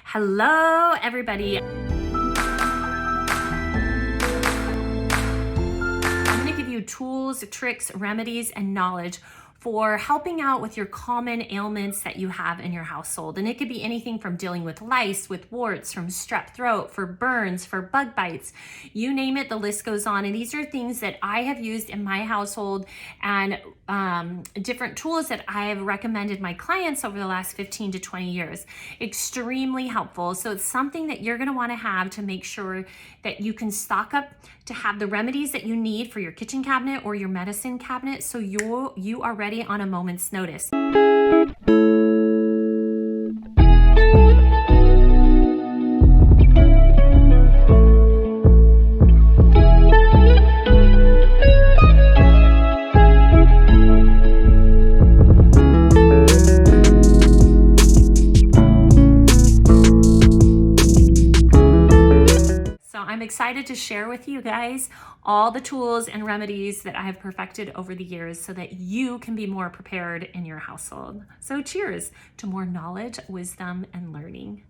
Hello, everybody. I'm going to give you tools, tricks, remedies, and knowledge for helping out with your common ailments that you have in your household. And it could be anything from dealing with lice, with warts, from strep throat, for burns, for bug bites, you name it, the list goes on. And these are things that I have used in my household and different tools that I have recommended my clients over the last 15 to 20 years. Extremely helpful. So it's something that you're gonna wanna have to make sure that you can stock up to have the remedies that you need for your kitchen cabinet or your medicine cabinet, so you are ready on a moment's notice. I'm excited to share with you guys all the tools and remedies that I have perfected over the years so that you can be more prepared in your household. So cheers to more knowledge, wisdom, and learning.